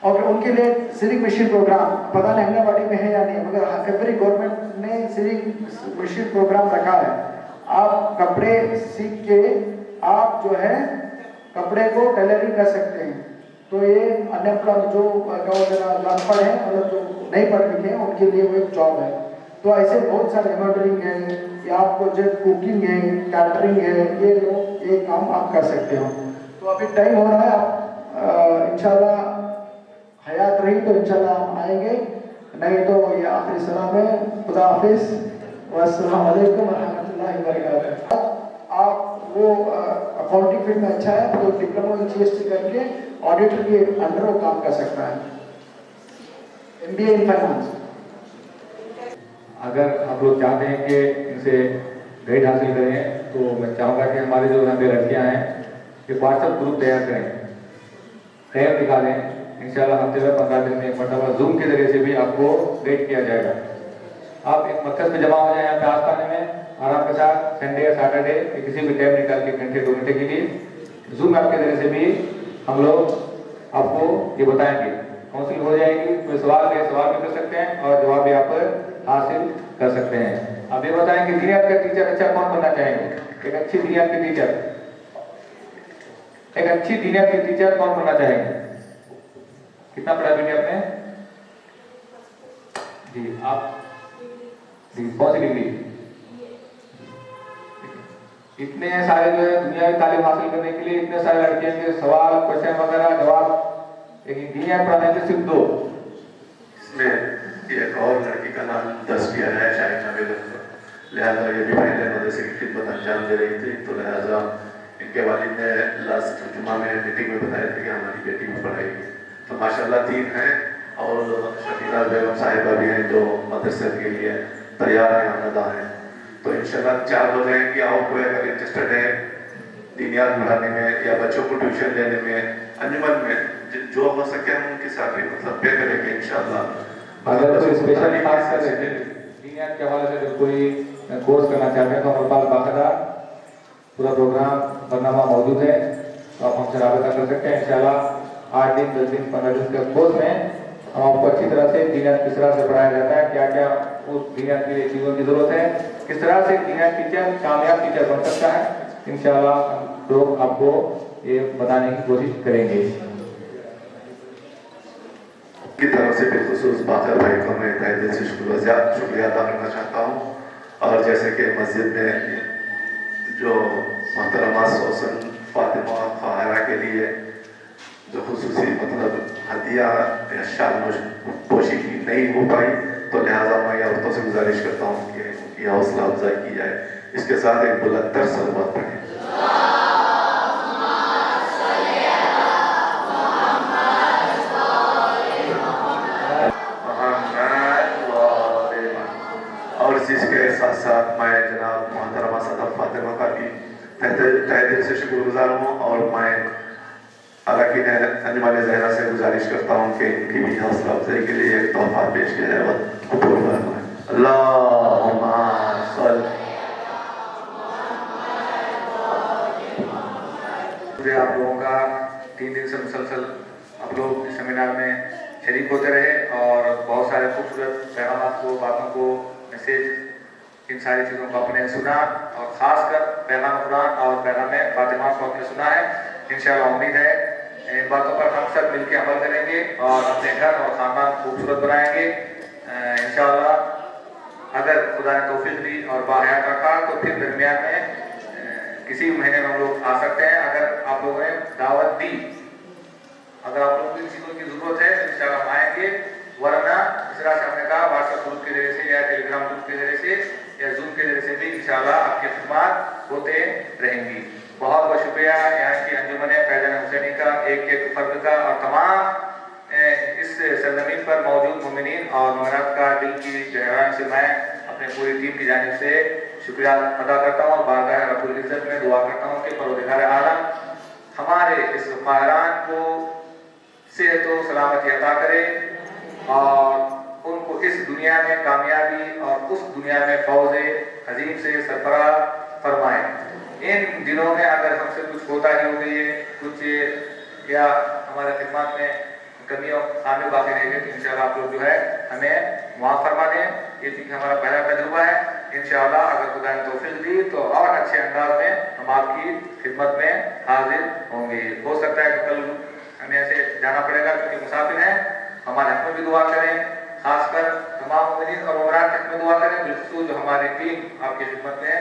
और उनके लिए सीलिंग मशीन प्रोग्राम, पता नहीं आंगनबाड़ी में है या नहीं, मगर एवरी गवर्नमेंट ने सीलिंग मशीन प्रोग्राम रखा है। आप कपड़े सीख के आप जो है कपड़े को टेलरिंग कर सकते हैं। तो ये अनएम्प्लॉयड जो अनपढ़ है मतलब जो नहीं पढ़ लिखे हैं उनके लिए वो एक जॉब है। तो ऐसे बहुत सारे एम्ब्रॉयडरिंग है या आपको जो कुकिंग है, कैटरिंग है, ये काम आप कर सकते हो। तो अभी टाइम हो रहा है, आप इंशाल्लाह हयात रही तो इंशाल्लाह हम आएंगे, नहीं तो ये आखिरी सलाम है। खुदा हाफिज वस्सलाम वालेकुम रहमतुल्लाहि व बरकातहू। आप वो अकाउंटिंग फील्ड में अच्छा है तो डिप्लोमा में जीएसटी करके ऑडिटर के अंडर वो काम कर सकता है, एमबीए इन फाइनेंस। अगर आप लोग चाहते हैं कि इनसे गाइड हासिल करें तो मैं चाहूँगा कि हमारे जो यहाँ पे लड़कियाँ हैं कि व्हाट्सएप ग्रुप तैयार करें, टाइम दिखा दें। इंशाल्लाह हफ्ते में 15 दिन में एक मरतबा जूम के जरिए से भी आपको गाइड किया जाएगा। आप एक मरकज में जमा हो जाए यहाँ पे आस्थाने में आराम के साथ, संडे या सैटरडे या किसी भी टाइम निकाल के घंटे 2 घंटे के लिए जूम ऐप के जरिए से भी हम लोग आपको ये बताएंगे, काउंसिलिंग हो जाएगी। कोई सवाल है, सवाल भी कर सकते हैं और जवाब भी आप हासिल कर सकते हैं। आप ये बताएं कि दीनियात का टीचर अच्छा कौन बनना चाहेंगे, एक अच्छी दीनियात की टीचर, एक अच्छी दीनियात की टीचर कौन बनना चाहेंगे? कितना पढ़ा बेटे आपने? जी आप कौन सी डिग्री? इतने सारे जो है दुनियावी तालीम हासिल करने के लिए इतने सारे लड़कियों के सवाल क्वेश्चन वगैरह जवाब, लेकिन दीनियात पढ़ाने के सिर्फ 2। इसमें एक और लड़की का नाम 10 किया है शाइना बेगम, लिहाजा ये भी पहले मदरसे की खिदमत अंजाम दे रही थी। तो लिहाजा इनके वालिद ने लास्ट जुमा में मीटिंग में बताया था कि हमारी बेटी भी पढ़ाएगी। तो माशाल्लाह 3 हैं और शकीला बेगम साहिबा भी हैं जो मदरसे के लिए तैयार हैं, आमदा हैं। तो इंशाल्लाह 4 हो जाएंगी। और कोई अगर इंटरेस्टेड है दीनियात पढ़ाने में या बच्चों को ट्यूशन लेने में, अंजुमन में जो हो सके हम उनके साथ भी मतलब पे करेंगे इंशाल्लाह। अगर कोई स्पेशल खास कर दीनियात के हवाले से कोई कोर्स करना चाहते हैं तो हमारे पास बाकायदा पूरा प्रोग्राम बरनामा मौजूद है, तो आप हमसे राबता कर सकते हैं। इंशाल्लाह 8 दिन 10 दिन 15 दिन के कोर्स में हम आपको अच्छी तरह से दीनियात किस तरह से पढ़ाया जाता है, क्या क्या उस दीनियात के लिए चीज़ों की जरूरत है, किस तरह से दीनियात टीचर कामयाब टीचर बन सकता है, इंशाल्लाह हम लोग आपको ये बताने की कोशिश करेंगे। की तरफ से बिलखुसूस बाकर भाई को मैं तहे दिल से शुक्रिया अदा करना चाहता हूँ। और जैसे कि मस्जिद में जो मोहतरमा सोसन फातिमा ख़ाहिरा के लिए जो खुसूसी मतलब हदिया या शाल पोशी की नहीं हो पाई, तो लिहाजा मैं औरतों से गुजारिश करता हूँ कि उनकी हौसला अफजाई की जाए। इसके साथ एक बुलंदर सलवात पढ़ें। और इसके साथ साथ मैं जनाब मोहतरमा सदफ फातिमा का भी तहे दिल से शुक्रगुजार हूँ और मैं अरकान अंजुमन ज़हरा से गुजारिश करता हूँ कि इनकी भी हौसला अफजाई के लिए एक तोहफा पेश किया जाए। अल्लाहुम्मा सल्ली। आप लोगों का 3 दिन से मुसलसल आप लोग इस सेमिनार में शरीक होते रहे और बहुत सारे खूबसूरत पैगाम को, बातों को, मैसेज, इन सारी चीज़ों को आपने सुना और ख़ासकर पैगाम कुरान और पैगाम फातिमा को आपने सुना है। इंशाअल्लाह उम्मीद है इन बातों पर हम सब मिलकर अमल करेंगे और अपने घर और ख़ानदान खूबसूरत बनाएंगे इंशाअल्लाह। अगर खुदा ने तौफीक दी और बाहयात रखा तो फिर दरमियान में किसी महीने में हम लोग आ सकते हैं। अगर आप लोगों ने दावत दी, अगर आप लोगों को किसी चीज़ों की ज़रूरत है तो इंशाअल्लाह हम आएंगे, वरना इस तरह से हमने कहा व्हाट्सएप ग्रुप के जरिए से या टेलीग्राम ग्रुप के जरिए से या जूम के जरिए से भी इंशाअल्लाह आपकी खिदमत होते रहेंगी। बहुत बहुत शुक्रिया यहाँ की अंजुमन फैज़ान हुसैनी का, एक फर्द का और तमाम इस सरजमीन पर मौजूद मोमिनीन और मोमिनात का दिल की गहराई से मैं अपने पूरी टीम की जानिब से शुक्रिया अदा करता हूँ और बारगाह रब्बुल इज्जत में दुआ करता हूँ कि परवरदिगार आलम हमारे इस फायरान को सेहत व सलामती अता करे और उनको इस दुनिया में कामयाबी और उस दुनिया में फौज अजीम से सरफराज फरमाए। इन दिनों में अगर हमसे कुछ कोताही हो गई है, कुछ या हमारे खिदमत में कमी और खामी बाकी रह गई, तो इंशाल्लाह आप लोग जो है हमें माफ़ फरमा दें। ये चूँकि हमारा पहला तजुर्बा है, इंशाल्लाह अगर खुदा ने तौफीक दी तो और अच्छे अंदाज में हम आपकी खिदमत में हाजिर होंगे। हो सकता है कि कल हमें ऐसे जाना पड़ेगा क्योंकि मुसाफिर हैं। हमारे हक में भी दुआ करें, खासकर तमाम मुमिनीन और उमरात हक में दुआ करें, बिल्कुल जो हमारी टीम आपकी खिदमत में है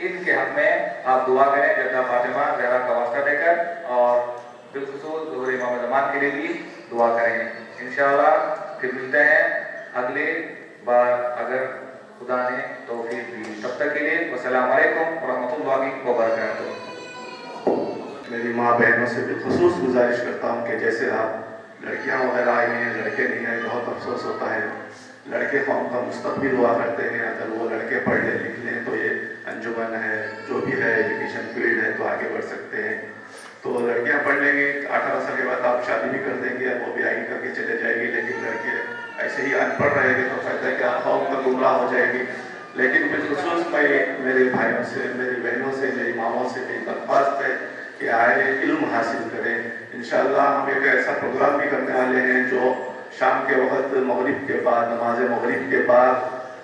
इनके हक में आप दुआ करें जद्दा फातिमा ज़हरा का वास्ता देकर, और बिल्कुल ज़ोहर इमाम ज़मान के लिए भी दुआ करें। इंशाअल्लाह फिर मिलते हैं अगले बार अगर खुदा ने तौफीक दी। तब तक के लिए वस्सलाम अलैकुम व रहमतुल्लाहि व बरकातुहू। मेरी माँ बहनों से बिलखुसूस गुजारिश करता हूँ कि जैसे आप लड़कियाँ वगैरह आई हैं, लड़के नहीं आए, बहुत अफसोस होता है। लड़के कौम का मुस्तकबिल हुआ करते हैं, अगर वो लड़के पढ़ ले लिख लें तो ये अंजुमन है, जो भी है एजुकेशन फील्ड है तो आगे बढ़ सकते हैं। तो लड़कियां पढ़ लेंगी, 18 साल के बाद आप शादी भी कर देंगे, वो भी आगे करके चले जाएगी। लेकिन लड़के ऐसे ही अनपढ़ रहेंगे तो फायदा क्या, कौम का गुमराह हो जाएगी। लेकिन बिलखुसूस मैं मेरे भाइयों से, मेरी बहनों से, मेरी माओं से मेरी दरख्वास्त है कि आए इल्म हासिल करें। इंशाअल्लाह हम एक ऐसा प्रोग्राम भी करने वाले हैं जो शाम के वक्त मगरिब के बाद, नमाज मगरिब के बाद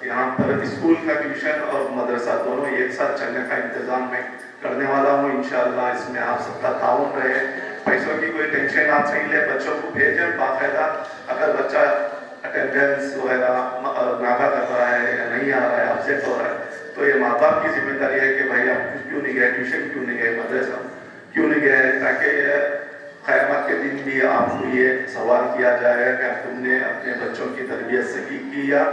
यहाँ पर स्कूल का ट्यूशन और मदरसा दोनों एक साथ चलने का इंतज़ाम मैं करने वाला हूँ। इंशाअल्लाह इसमें आप सबका ताउन रहे। पैसों की कोई टेंशन आप नहीं ले, बच्चों को भेजें बाकायदा। अगर बच्चा अटेंडेंस वगैरह नागा कर रहा है या नहीं आ रहा है, अपसेट हो रहा है, तो ये माँ बाप की जिम्मेदारी है कि भाई आप क्यों नहीं गए, ट्यूशन क्यों नहीं गए, मदरसा क्यों नहीं गए, ताकि क़यामत के दिन भी आपको ये सवाल किया जाएगा कि तुमने अपने बच्चों की तरबियत सही की या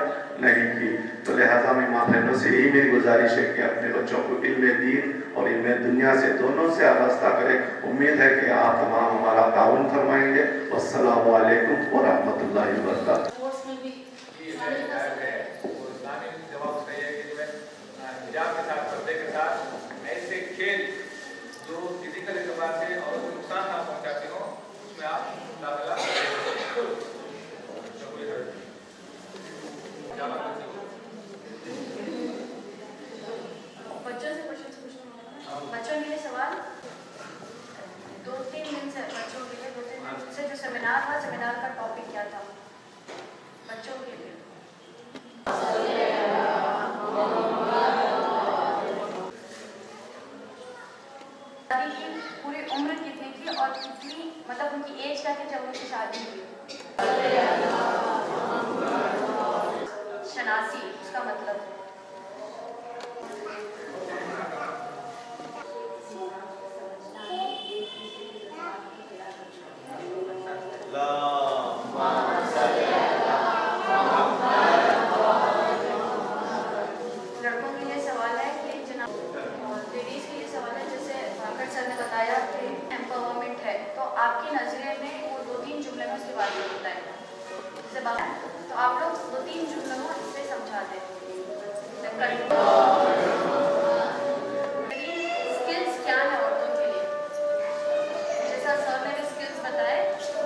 नहीं की। तो लिहाजा मैं माँ बहनों से यही मेरी गुजारिश है कि अपने बच्चों को इल्म दीन और इल्म दुनिया से दोनों से आरास्ता करें। उम्मीद है कि आप तमाम हमारा ताउन फरमाएंगे। वस्सलामु अलैकुम व रहमतुल्लाहि व बरकातुहू। ऐसे खेल जो फिजिकल एतबार से और नुकसान ना पहुंचाते हो उसमें आप दाखिला बच्चों से क्वेश्चन पूछना, बच्चों के लिए सवाल 2-3 दिन से, बच्चों के लिए 2-3 दिन से जो सेमिनार था, सेमिनार का टॉपिक क्या था बच्चों के लिए? पूरी उम्र कितनी थी और कितनी, मतलब उनकी एज क्या थी जब उनकी शादी हुई? शनासी, उसका मतलब लड़कों के लिए सवाल है कि लेडीज के लिए सवाल है, जैसे भाकर सर ने बताया कि एम्पावरमेंट है, तो आपकी नजरे में वो 2-3 जुमले में उसके बारे में बताए, जैसे तो आप लोग 2-3 जुमलों में इसे समझा दें। स्किल्स क्या है औरतों के लिए, जैसा सर ने भी स्किल्स बताए, तो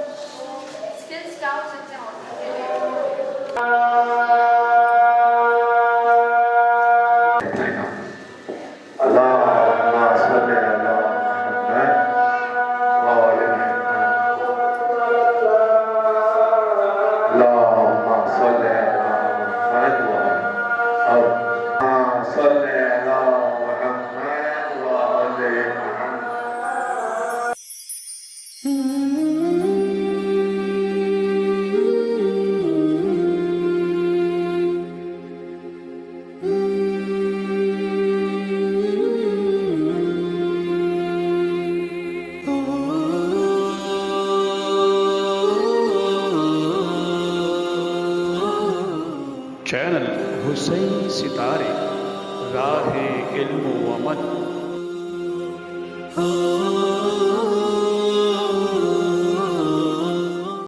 स्किल्स क्या हो सकते हैं औरतों के लिए? चैनल हुसैन सितारे राह इल्म व अमल।